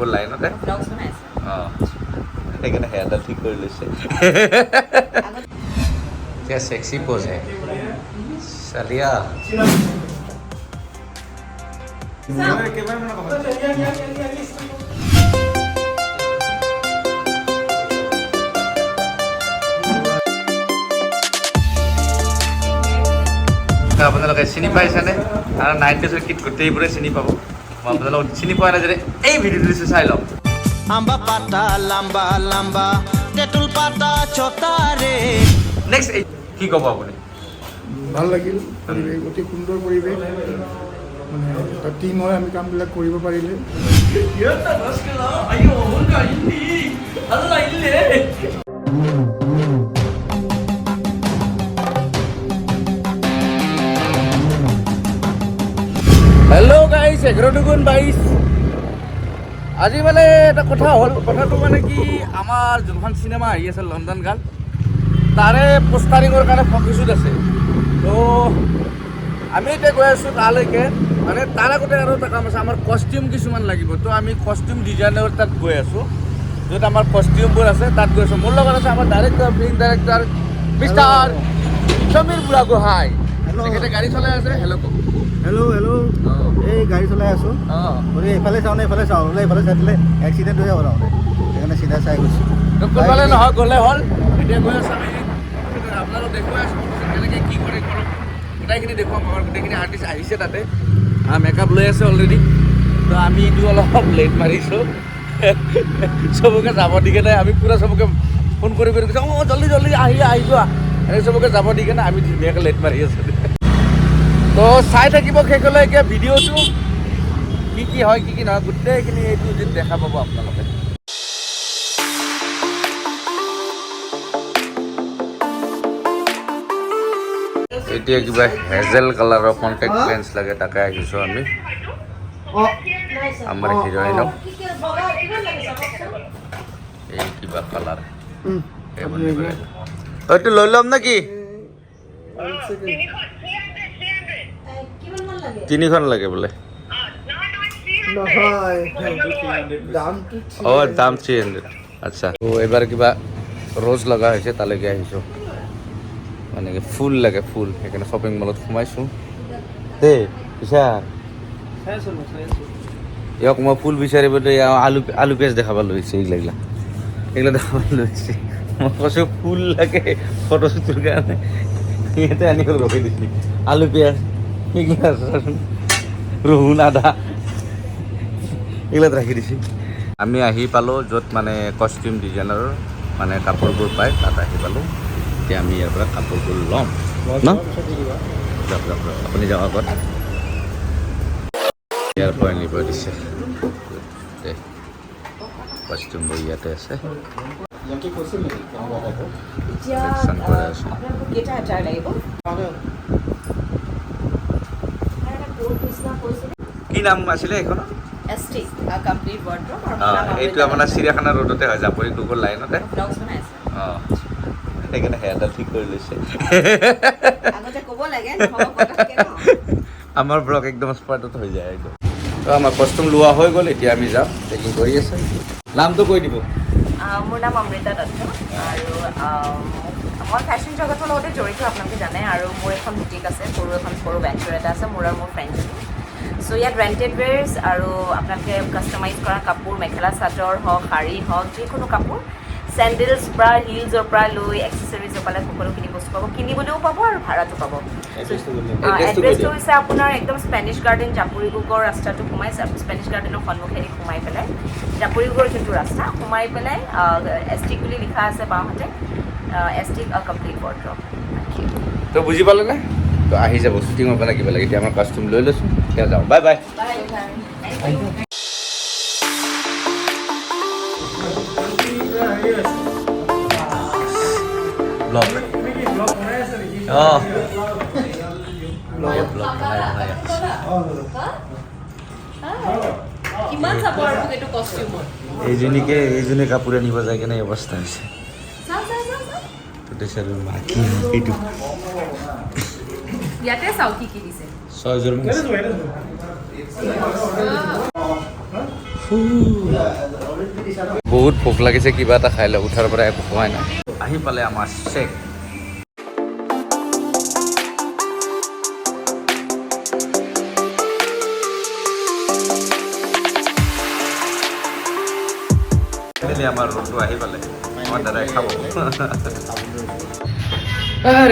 গ'ল লাইনতে অঁ সেইকাৰণে হেয়াৰডাল ঠিক কৰি লৈছে क्या सेक्सी पोज है सालिया আপোনালোকে চিনি পাইছেনে আৰু 90s কিট গোটেইবোৰে চিনি পাব মই আপোনালোকক চিনি পোৱা নাই যদি এই ভিডিঅ'টো চাই লওক আম্বা পাতা লাম্বা লাম্বা তেঁতুল পাতা চতাৰে নেক্সট কি ক'ব আপুনি ভাল লাগিল পৰিৱেশ অতি সুন্দৰ পৰিৱেশ মানে এটা টিম হয় আমি কামবিলাক কৰিব পাৰিলে হেল্ল' গাইছ 11/22 আজি মানে এটা কথা হ'ল কথাটো মানে কি আমাৰ যোনখন চিনেমা আহি আছে লণ্ডন গাৰ্ল তাৰে পোষ্টাৰিঙৰ কাৰণে ফটোশ্বুট আছে তো আমি এতিয়া গৈ আছোঁ তালৈকে মানে তাৰ আগতে আৰু এটা কাম আছে আমাৰ কষ্টিউম কিছুমান লাগিব তো আমি কষ্টিউম ডিজাইনৰ তাত গৈ আছোঁ য'ত আমাৰ কষ্টিউমবোৰ আছে তাত গৈ আছোঁ মোৰ লগত আছে আমাৰ director film director mister Samir Buragohain তেখেতে গাড়ী চলাই আছে হেল্ল' কওক হেল্ল' হেল্ল' এই গাড়ী চলাই আছোঁ গতিকে এইফালে চাওঁ নে এইফালে চাওঁ বোলে এইফালে চাই দিলে এক্সিডেণ্ট হৈ যাব নহ'লে সেইকাৰণে চিধা চাই গৈছোঁ কোনফালে নহয় গ'লে হ'ল এতিয়া গৈ আছোঁ আমি আপোনালোক দেখুৱাই আছোঁ কেনেকৈ কি কৰে কৰক গোটেইখিনি দেখুৱাম আমাৰ গোটেইখিনি আৰ্টিষ্ট আহিছে তাতে মেকআপ লৈ আছে অলৰেডি তো আমি এইটো অলপ লেট মাৰিছোঁ চবকে যাব দি কেনে আমি পূৰা চবকে ফোন কৰি কৈছোঁ অঁ জল্দি জল্দি আহি যোৱা এনেকৈ চবকে যাব দি কেনে আমি ধুনীয়াকৈ লেট মাৰি আছোঁ তো চাই থাকিব শেষলৈকে ভিডিঅ'টো কি হয় কি নহয় গোটেইখিনি এইটো যদি দেখা পাব আপোনালোকে এতিয়া কিবা হেজেল কালাৰৰ কণ্টেক্ট লেন্স লাগে তাকে আহিছোঁ আমি আমাৰ হিৰইনক এই কিবা কালাৰ এইটো লৈ ল'ম নে কি 3খন লাগে বোলে অঁ দাম 300 আচ্ছা তো এইবাৰ কিবা ৰ'জ লগা হৈছে তালৈকে আহিছোঁ মানে ফুল লাগে ফুল সেইকাৰণে শ্বপিং মলত সোমাইছোঁ দেই বিচাৰ ইয়াক মই ফুল বিচাৰিব আলু পিঁয়াজ দেখাব লৈছে এইগিলা দেখাব লৈছে মই কৈছোঁ ফুল লাগে ফটোশ্বুটৰ কাৰণে সিহঁতে আনি ৰখি দিছে আলু পিঁয়াজ এইগিলা ৰহুন আদা এইগিলাত ৰাখি দিছে আমি আহি পালোঁ য'ত মানে কষ্টিউম ডিজাইনাৰৰ মানে কাপোৰবোৰ পায় তাত আহি পালোঁ এতিয়া আমি ইয়াৰ পৰা কাপোৰবোৰ ল'ম ন যাওক আপুনি যাওক আগত ইয়াৰ পৰা নিব দিছে কষ্টিউমবোৰ ইয়াতে আছে কি নাম আছিলে এইখন এইটো আপোনাৰ চিৰিয়াখানা ৰোডতে হয় জাপৰি কুকুৰ লাইনতে অঁ সেইকাৰণে হেয়াৰডাল ঠিক কৰি লৈছে আমাৰ ব্লগ একদম স্পটত হৈ যায় একদম তো আমাৰ কষ্টিউম লোৱা হৈ গ'ল এতিয়া আমি যাম পেকিং কৰি আছে নামটো কৈ দিব মোৰ নাম অমৃতা দত্ত আৰু মই ফেশ্বন জগতৰ লগতে জড়িত আপোনালোকে জানে আৰু মোৰ এখন বুটিক আছে সৰু ভেঞ্চাৰ এটা আছে মোৰ আৰু মোৰ ফ্ৰেণ্ডজনী চ' ইয়াত ৰেণ্টেড ৱেৰ্ছ আৰু আপোনালোকে কাষ্টমাইজ কৰা কাপোৰ মেখেলা চাদৰ হওক শাৰী হওক যিকোনো কাপোৰ চেণ্ডেলছ পৰা হিলছৰ পৰা লৈ এক্সেচৰিজৰ পৰা সকলোখিনি বস্তু পাব কিনিবলৈও পাব আৰু ভাড়াটো পাব এড্ৰেছটো হৈছে আপোনাৰ একদম স্পেনিছ গাৰ্ডেন জাপুৰিগোগৰ ৰাস্তাটো সোমাই স্পেনিছ গাৰ্ডেনৰ সন্মুখেদি সোমাই পেলাই জাপুৰিগোগৰ যোনটো ৰাস্তা সোমাই পেলাই এছটিক বুলি লিখা আছে বাওঁহাতে এছটিক কমপ্লিট ৱাৰ্ড্ৰব তো বুজি পালে নে তো আহি যাব শ্বুটিঙৰ পৰা কিবা লাগে এতিয়া আমাৰ কষ্টিউম লৈ লৈছোঁ এতিয়া যাওঁ বাই বাই ব্লগ অঁ এইজনী কাপোৰ আনিব যায় কেনে অৱস্থা হৈছে এইটো ইয়াতে চাওঁ কি দিছে 6যোৰ বহুত ভোক লাগিছে, কিবা এটা খাই লওঁ। উঠাৰ পৰা একো খোৱাই নাই। আহি পালে আমাৰ চেক। আমাৰ ৰুমটো আহি পালে, আমাৰ দাদাই খাব।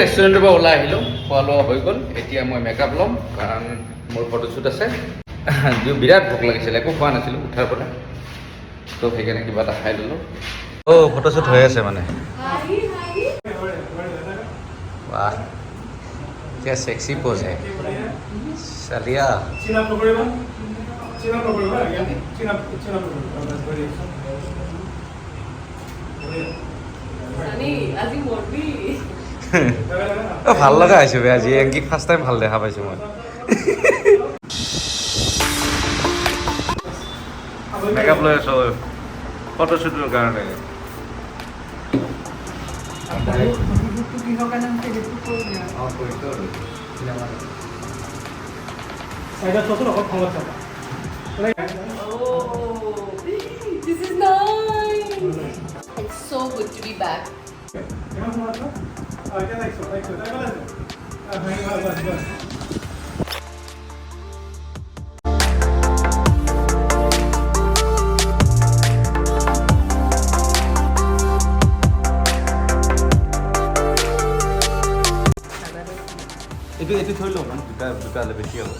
ৰেষ্টুৰেণ্টৰ পৰা ওলাই আহিলোঁ, খোৱা লোৱা হৈ গ'ল। এতিয়া মই মেকআপ ল'ম, কাৰণ মোৰ ফটোশ্বুট আছে। বিৰাট ভোক লাগিছিলে, একো খোৱা নাছিলোঁ উঠাৰ পৰা, তো সেইকাৰণে কিবা এটা খাই ল'লোঁ। ফটোশ্বুট হৈ আছে মানে। वाह क्या सेक्सी पोज है सालिया। ভাল লগা হৈছে বে, আজি এংকিক ফাৰ্ষ্ট টাইম ভাল দেখা পাইছোঁ মই। মেকআপ লৈ আছোঁ ফটোশ্বুটৰ কাৰণে। This is nice. It's so good to be back. এইটো থৈ লওঁ মানে দুটা হ'লে বেছি হ'ব।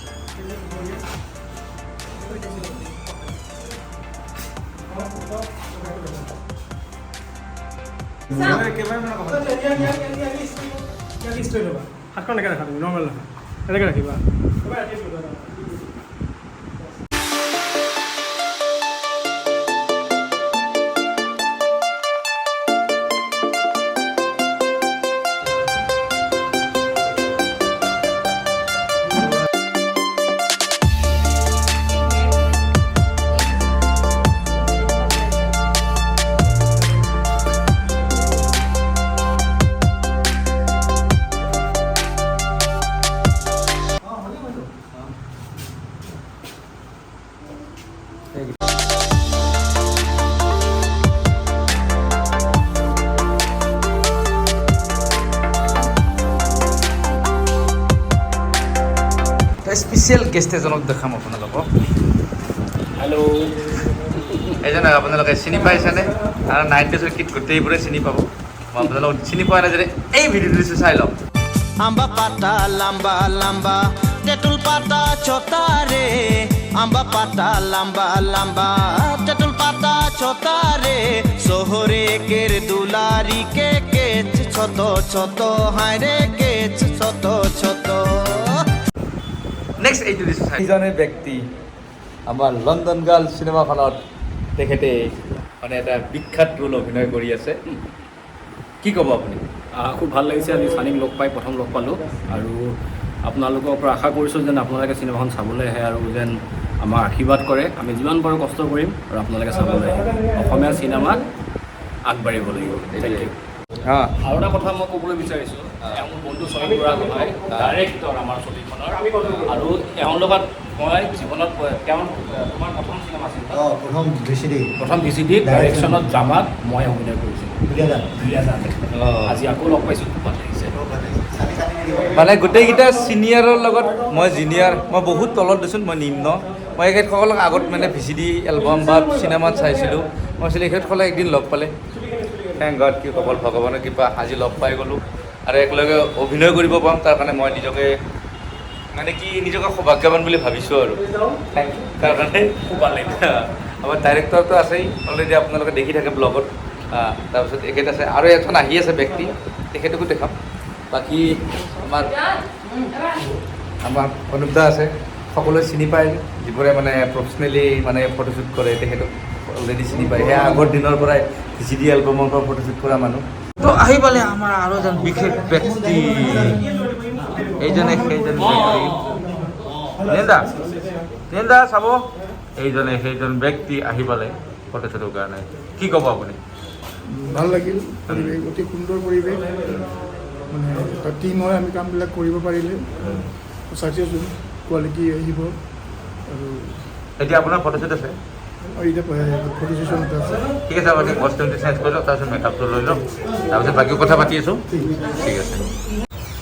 হাতখন এনেকৈ ৰাখা, তুমি নৰ্মেল ৰাখা, এনেকৈ ৰাখিবা। স্পেচিয়েল গেষ্ট এজনক দেখাম আপোনালোকক। হেল্ল', এজনক আপোনালোকে চিনি পাইছেনে? আৰু নাইট ড্ৰেছৰ কিট গোটেইবোৰে চিনি পাব। মই আপোনালোকক চিনি পোৱা নাই যদি এই ভিডিঅ'টো চাই লওক। आंबा पाता लंबा लंबा तेतुल पाता छोटा रे आंबा पाता लंबा लंबा तेतुल पाता छोटा रे सोहरे केर दुलारी के केच छोटो छोटो हाय रे केच छोटो छोटो। নেক্সট এইটো দিছোঁ, ইজনে ব্যক্তি আমাৰ লণ্ডন গাৰ্ল চিনেমাখনত তেখেতে মানে এটা বিখ্যাত ৰোল অভিনয় কৰি আছে। কি ক'ব আপুনি? খুব ভাল লাগিছে আজি চানিক লগ পাই, প্ৰথম লগ পালোঁ। আৰু আপোনালোকৰ পৰা আশা কৰিছোঁ যেন আপোনালোকে চিনেমাখন চাবলৈ আহে আৰু যেন আমাৰ আশীৰ্বাদ কৰে। আমি যিমান পাৰোঁ কষ্ট কৰিম আৰু আপোনালোকে চাবলৈ আহে। অসমীয়া চিনেমাত আগবাঢ়িব লাগিব। Thank you. আৰু এটা কথা মই ক'বলৈ বিচাৰিছোঁ, মোৰ বন্ধু চয়ন বৰা গোহাঁই ডাইৰেক্টৰ আমাৰ ছবিখনৰ, আৰু এওঁৰ লগত মই জীৱনত তেওঁ তোমাৰ প্ৰথম চিনেমা আছিল, প্ৰথম ভিচিডি ডাইৰেকশ্যনত ড্ৰামাত মই অভিনয় কৰিছিলোঁ। আজি আকৌ লগ পাইছোঁ, খুব ভাল লাগিছে। মানে গোটেইকেইটা ছিনিয়ৰৰ লগত মই জুনিয়ৰ, মই বহুত তলত দিছোঁ, মই নিম্ন। মই এখেতসকলক আগত মানে ভিচিডি এলবাম বা চিনেমাত চাইছিলোঁ। মই আছিলোঁ এখেতসকলে একদিন লগ পালে, থেংক গড, কি ক'ব, ভগৱানৰ কৃপা, আজি লগ পাই গ'লোঁ আৰু একেলগে অভিনয় কৰিব পাম। তাৰ কাৰণে মই নিজকে মানে কি নিজকে সৌভাগ্যৱান বুলি ভাবিছোঁ আৰু তাৰ কাৰণে খুব ভাল লাগিছে। আমাৰ ডাইৰেক্টৰটো আছেই অলৰেডি, আপোনালোকে দেখি থাকে ব্লগত। তাৰপিছত এখেত আছে আৰু এজন আহি আছে ব্যক্তি, তেখেতকো দেখাম। বাকী আমাৰ অনুপদা আছে, সকলোৱে চিনি পায়, যিবোৰে মানে প্ৰফেচনেলি মানে ফটোশ্বুট কৰে তেখেতক অলৰেডি চিনি পায়। সেয়া আগৰ দিনৰ পৰাই ভিচিডি এলবামৰ পৰা ফটোশ্বুট কৰা মানুহ। তো আহি পালে আমাৰ আৰু এজন বিশেষ ব্যক্তি, এইজনে সেইজন ব্যক্তি। নেন্দা চাব, এইজনে সেইজন ব্যক্তি আহি পালে ফটোশ্বুটৰ কাৰণে। কি ক'ব আপুনি? ভাল লাগিল, পৰিৱেশ অতি সুন্দৰ পৰিৱেশ। মানে এটা টিম হয়, আমি কামবিলাক কৰিব পাৰিলে ছাকচেছ কোৱালিটি আহিব। আৰু এতিয়া আপোনাৰ ফটোশ্বুট আছে? আৰু এতিয়া ফটো ছেশ্যন এটা আছে। ঠিক আছে, আপুনি কষ্টিউমটো চেঞ্জ কৰি লওক, তাৰপিছত মেকআপটো লৈ লওক, তাৰপিছত বাকী কথা পাতি আছোঁ। ঠিক আছে।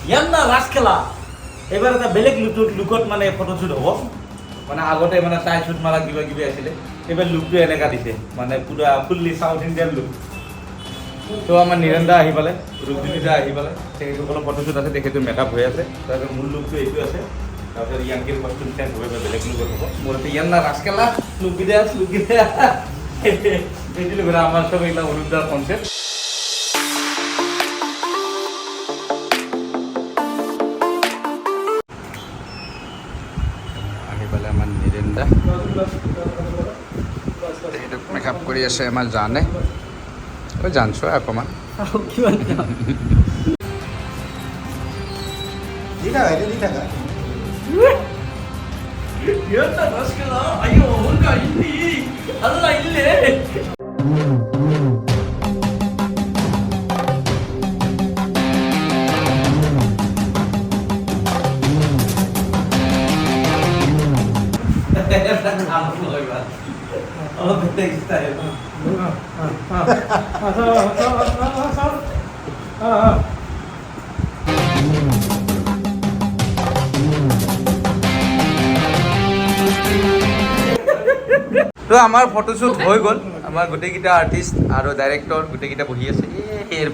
ইয়াৰ না ৰাস খেলা এইবাৰ এটা বেলেগ লুকত মানে ফটোশ্বুট হ'ব। মানে আগতে মানে টাই শ্বুট মাৰা কিবা কিবি আছিলে, এইবাৰ লুকটো এনেকা দিছে, মানে পুৰা ফুল্লি চাউথ ইণ্ডিয়ান লুক। তো আমাৰ নীৰেণ দা আহি পালে, ৰূপজ্যোতি দা আহি পালে, তেখেতসকলৰ ফটোশ্বুট আছে, তেখেতৰ মেকআপ হৈ আছে। তাৰপিছত মূল লুকটো এইটো আছে, তাৰপিছত ইয়াংকিৰ কষ্টিউম চেঞ্জ হৈ বেলেগ লুকত হ'ব। মোৰ এতিয়া ইয়াৰ না ৰাস খেলা লুক এইটো লুক আমাৰ চব এইবিলাক অৰূপ দাৰ কনচেপ্ট। আহি পালে আমাৰ নীৰেণ দা, তেখেতক মেকআপ কৰি আছে আমাৰ জানে। জানছো অকণমান দি থাকা এইটো দি থাকা অলপ বেলেগ ষ্টাইল। তো আমাৰ ফটোশ্বুট হৈ গ'ল, আমাৰ গোটেইকেইটা আৰ্টিষ্ট আৰু ডাইৰেক্টৰ গোটেইকেইটা বহি আছে।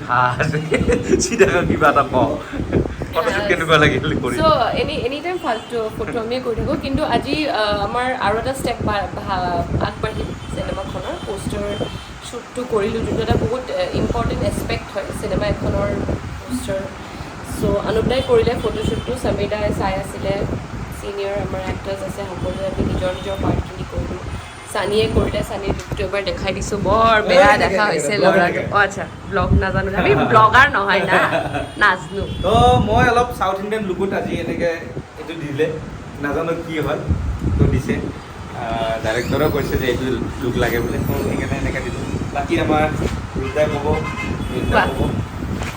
ভাল চিধা কিবা এটা কওঁ, ফটোশ্বুট কেনেকুৱা লাগিল কৰি? So any time ফালতু ফটো আমি কৰি থাকোঁ, কিন্তু আজি আমাৰ আৰু এটা ষ্টেপ আগবাঢ়িল চিনেমাখনৰ পোষ্টাৰ শ্বুটটো কৰিলোঁ, যোনটো এটা বহুত ইম্পৰ্টেণ্ট এছপেক্ট হয় চিনেমা এখনৰ পোষ্টাৰ। চ' অনুপদাই কৰিলে ফটোশ্বুটটো, সমীৰ দাই চাই আছিলে, ছিনিয়ৰ আমাৰ এক্টাৰ্ছ আছে, সকলোৱে আমি নিজৰ নিজৰ পাৰ্টখিনি কৰিলোঁ। চানিয়ে কৰিলে, চানিৰ লুকটো এবাৰ দেখাই দিছোঁ, বৰ বেয়া দেখা হৈছে ল'ৰাটো। অঁ আচ্ছা, ব্লগ নাজানো, আমি ব্লগাৰ নহয় না, নাজানো। তো মই অলপ চাউথ ইণ্ডিয়ান লুকত আজি এনেকৈ এইটো দিলে, নাজানো কি হয়, তো দিছে। ডাইৰেক্টৰেও কৈছে যে এইটো লুক লাগে বুলি, তো সেইকাৰণে এনেকৈ দিছোঁ। বাকী আমাৰ ৰুদাই ক'ব,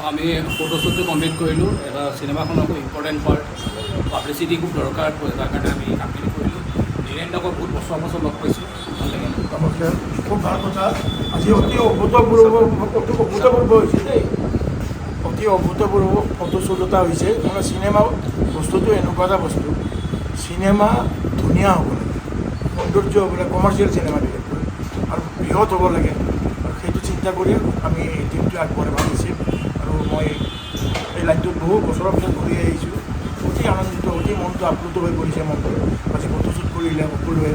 আমি ফটোশ্বুটটো কমপ্লিট কৰিলোঁ। এটা চিনেমাখনৰ খুব ইম্পৰ্টেণ্ট পাৰ্ট, পাব্লিচিটি খুব দৰকাৰ, তাৰ কাৰণে আমি কামখিনি কৰিলোঁ। নীৰেণ দাকো বহুত বছৰ লগ পাইছোঁ, ভাল লাগিল। নমস্কাৰ, খুব ভাল কথা। আজি অতি অভূতপূৰ্ব হৈছে দেই, অতি অভূতপূৰ্ব ফটোশ্বুট এটা হৈছে। মানে চিনেমা বস্তুটো এনেকুৱা এটা বস্তু, চিনেমা ধুনীয়া হ'ব লাগে, সৌন্দৰ্য হ'ব লাগে, কমাৰ্চিয়েল চিনেমা বিশেষকৈ, আৰু বৃহৎ হ'ব লাগে। আৰু সেইটো চিন্তা কৰি আমি টিমটো আগবঢ়াই ভাবিছোঁ। আৰু মই এই লাইনটোত বহু বছৰৰ পিছত ঘূৰি আহিছোঁ, অতি আনন্দিত, অতি মনটো আপ্লুত হৈ পৰিছে। মনটো আজি ফটোশ্বুট কৰিলে সকলোৱে,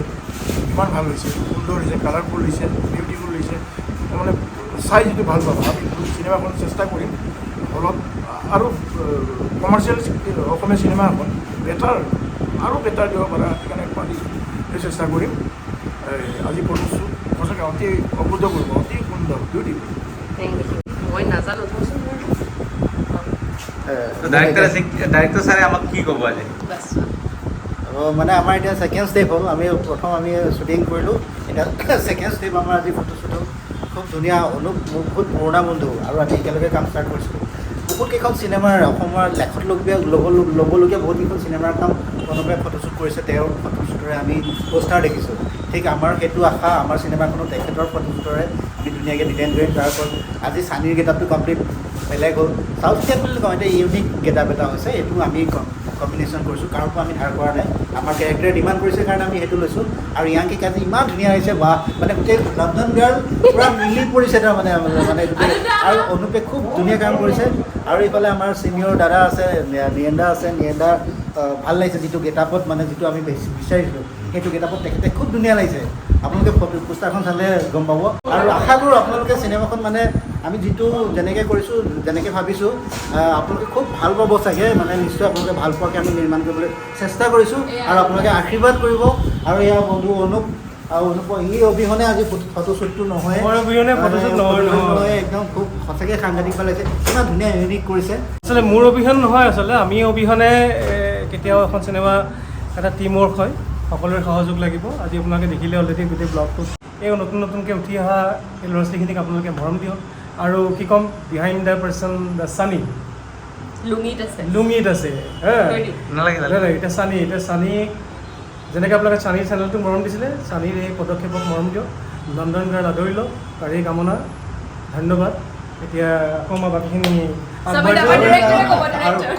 ইমান ভাল হৈছে, সুন্দৰ হৈছে, কালাৰফুল হৈছে, বিউটিফুল হৈছে। মানে চাই যিটো ভাল পাব। আমি চিনেমাখন চেষ্টা কৰিম অলপ আৰু কমাৰ্চিয়েল অসমীয়া চিনেমা এখন আৰু বেটাৰ দিব পৰা, সেইকাৰণে পাৰি চেষ্টা কৰিম। আজি ফটোশ্বুট সঁচাকৈ অতি অভূতপূৰ্ব, অতি সুন্দৰ, বিউটিফুল। Thank U. মই নাজানো, ডাইৰেক্টৰ ছাৰে আমাক কি ক'ব আজি? বাছ মানে আমাৰ এতিয়া ছেকেণ্ড ষ্টেপ হ'ল। প্ৰথম আমি শ্বুটিং কৰিলোঁ, এতিয়া ছেকেণ্ড ষ্টেপ আমাৰ আজি ফটোশ্বুট হ'ল। খুব ধুনীয়া, অনুপ মোৰ বহুত পুৰণা বন্ধু, আৰু আমি একেলগে কাম ষ্টাৰ্ট কৰিছিলোঁ। বহুত কেইখন চিনেমাৰ, অসমৰ লেখত ল'বলগীয়া বহুত কেইখন চিনেমাৰ কাম অনুপে ফটোশ্বুট কৰিছে। তেওঁৰ ফটোশ্বুটৰে আমি পোষ্টাৰ দেখিছোঁ। ঠিক আমাৰ সেইটো আশা, আমাৰ চিনেমাখনত তেখেতৰ ফটোশ্বুটৰে আমি ধুনীয়াকৈ ডিজাইন কৰিম। তাৰপৰা আজি চানিৰ গেটআপটো কমপ্লিট বেলেগ হ'ল, চাউথ ইণ্ডিয়ান বুলি কওঁ, এতিয়া ইউনিক গেটআপ এটা হৈছে। এইটো আমি কম্বিনেশ্যন কৰিছোঁ, কাৰো পৰা আমি ধাৰ কৰা নাই। আমাৰ কেৰেক্টাৰে ডিমাণ্ড কৰিছে কাৰণে আমি সেইটো লৈছোঁ। আৰু ইয়াংকি কাজি ইমান ধুনীয়া হৈছে, বা মানে গোটেই লণ্ডন গাৰ্ল পূৰা মিলি পৰিছে তাৰমানে, আৰু অনুপে খুব ধুনীয়া কাম কৰিছে। আৰু এইফালে আমাৰ ছিনিয়ৰ দাদা আছে, নীৰেণ দা আছে। নীৰেণ দা ভাল লাগিছে, যিটো গেটআপত মানে যিটো আমি বিচাৰিছিলোঁ সেইটো গেটআপত তেখেতে খুব ধুনীয়া লাগিছে। আপোনালোকে পোষ্টাৰখন চালে গম পাব। আৰু আশা কৰোঁ আপোনালোকে চিনেমাখন মানে আমি যিটো যেনেকৈ কৰিছোঁ, যেনেকৈ ভাবিছোঁ, আপোনালোকে খুব ভাল পাব চাগে। মানে নিশ্চয় আপোনালোকে ভাল পোৱাকৈ আমি নিৰ্মাণ কৰিবলৈ চেষ্টা কৰিছোঁ, আৰু আপোনালোকে আশীৰ্বাদ কৰিব। আৰু এয়া বন্ধু অনুপ, আৰু অনুপ ই অবিহনে আজি ফটোশ্বুটটো নহয়, একদম খুব সঁচাকৈ সাংঘাতিক ভাল লাগিছে। ইমান ধুনীয়া ইউনিক কৰিছে। আচলতে মোৰ অবিহনে নহয়, আচলতে আমি অবিহনে কেতিয়াও এখন চিনেমা এটা টিম ৱৰ্ক হয়, সকলোৰে সহযোগ লাগিব। আজি আপোনালোকে দেখিলে অলৰেডি গোটেই ব্লগটোত এই নতুনকৈ উঠি অহা এই ল'ৰা ছোৱালীখিনিক আপোনালোকে মৰম দিয়ক। আৰু কি ক'ম, বিহাইণ্ড দ্য পাৰ্চন দ্য চানি লুঙিত আছে, লুঙিত আছে, নালাগে এতিয়া চানি যেনেকৈ আপোনালোকে চানীৰ চেনেলটো মৰম দিছিলে, চানীৰ এই পদক্ষেপক মৰম দিয়ক, লণ্ডন গাৰ্ল আদৰি লওক, তাৰেই কামনা। ধন্যবাদ। এতিয়া আকৌ মই বাকীখিনি সবিতা আমাৰ director-এ ক'ব, director।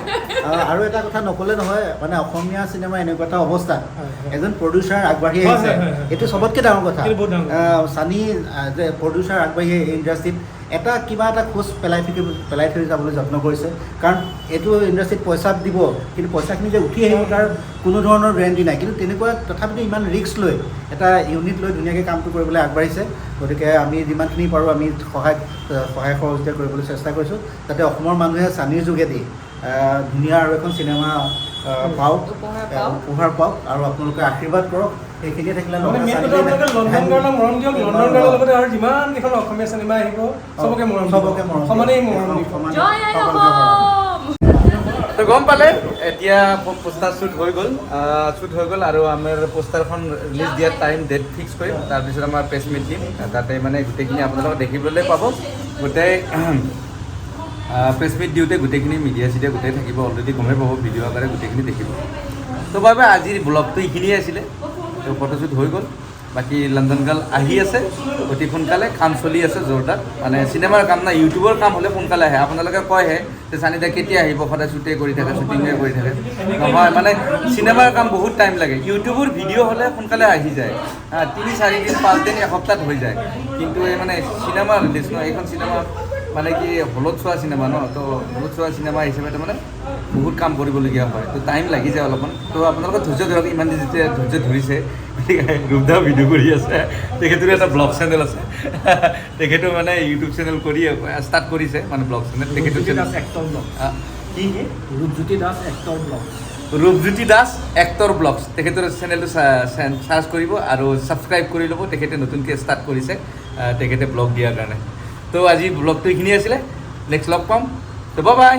আৰু এটা কথা নক'লে নহয়, মানে অসমীয়া চিনেমা এনেকুৱা এটা অৱস্থা, হয়। এজন প্ৰডিউচাৰ আগবাঢ়ি হয়, আহিছে, হয়, হয়, হয়। এইটো চবতকৈ ডাঙৰ কথা। এইটো বহুত ডাঙৰ কথা। চানী যে প্ৰডিউচাৰ আগবাঢ়ি ইণ্ডাষ্ট্ৰীত এটা কিবা এটা খোজ পেলাই থৈ যাবলৈ যত্ন কৰিছে, কাৰণ এইটো ইণ্ডাষ্ট্ৰীত পইচা দিব, কিন্তু পইচাখিনি যে উঠি আহিব তাৰ কোনো ধৰণৰ গেৰেণ্টি নাই, কিন্তু তেনেকুৱা তথাপিতো ইমান ৰিস্ক লৈ এটা ইউনিট লৈ ধুনীয়াকৈ কামটো কৰিবলৈ আগবাঢ়িছে। গতিকে আমি যিমানখিনি পাৰোঁ আমি সহায় সহযোগিতা কৰিবলৈ চেষ্টা কৰিছোঁ, যাতে অসমৰ মানুহে চানীৰ যোগেদি ধুনীয়া আৰু এখন চিনেমা পাওক, উপহাৰ পাওক, আৰু আপোনালোকে আশীৰ্বাদ কৰক। সেইখিনিয়ে থাকিলে মানে মেইন কথা আপোনালোকে লণ্ডন গাৰ্লক মৰম দিয়ক, লণ্ডন গাৰ্লৰ লগতে আৰু যিমান কেইখন অসমীয়া চিনেমা আহিব চবকে মৰম দিয়ক। সমানেই মৰম দিয়ক। জয় আই অসম। তো গম পালে এতিয়া পোষ্টাৰ শ্বুট হৈ গ'ল, আৰু আমাৰ পোষ্টাৰখন ৰিলিজ দিয়াৰ টাইম ডেট ফিক্স কৰিম, তাৰপিছত আমাৰ প্ৰেছ মিট দিম, তাতে মানে গোটেইখিনি আপোনালোকে দেখিবলৈ পাব। গোটেই প্ৰেছ মিট দিওঁতে গোটেইখিনি মিডিয়া চিডিয়া গোটেই থাকিব, অলৰেডি গমেই পাব, ভিডিঅ' আকাৰে গোটেইখিনি দেখিব। তো বাবে আজিৰ ব্লগটো এইখিনিয়ে আছিলে। তো ফটোশ্বুট হৈ গ'ল, বাকী লণ্ডন গাৰ্ল আহি আছে অতি সোনকালে, কাম চলি আছে জোৰদাৰ। মানে চিনেমাৰ কাম নাই, ইউটিউবৰ কাম হ'লে সোনকালে আহে। আপোনালোকে কয়হে যে চানিদা কেতিয়া আহিব, সদায় শ্বুটে কৰি থাকে, শ্বুটিঙে কৰি থাকে। নহয়, মানে চিনেমাৰ কাম বহুত টাইম লাগে। ইউটিউবৰ ভিডিঅ' হ'লে সোনকালে আহি যায়, 3-4 দিন 5 দিন এসপ্তাহত হৈ যায়। কিন্তু এই মানে চিনেমা ৰিলিজ ন, এইখন চিনেমা মানে কি হলত চোৱা চিনেমা ন, তো হলত চোৱা চিনেমা হিচাপে তাৰমানে বহুত কাম কৰিবলগীয়া হয়, তো টাইম লাগি যায় অলপমান। তো আপোনালোকে ধৈৰ্য ধৰক, ইমান দিন যেতিয়া ধৈৰ্য ধৰিছে। ৰূপদা ভিডিঅ' কৰি আছে, তেখেতৰ এটা ব্লগ চেনেল আছে, তেখেতো মানে ইউটিউব চেনেল কৰি ষ্টাৰ্ট কৰিছে, মানে ব্লগ চেনেল। তেখেতৰ কি Rupjyoti Das actor blog, Rupjyoti Das actor blogs, তেখেতৰ চেনেলটো চাৰ্চ কৰিব আৰু ছাবস্ক্ৰাইব কৰি ল'ব। তেখেতে নতুনকৈ ষ্টাৰ্ট কৰিছে, তেখেতে ব্লগ দিয়াৰ কাৰণে। তো আজি ব্লগটো এইখিনি আছিলে, নেক্সট লগ পাম, তো বাই বাই।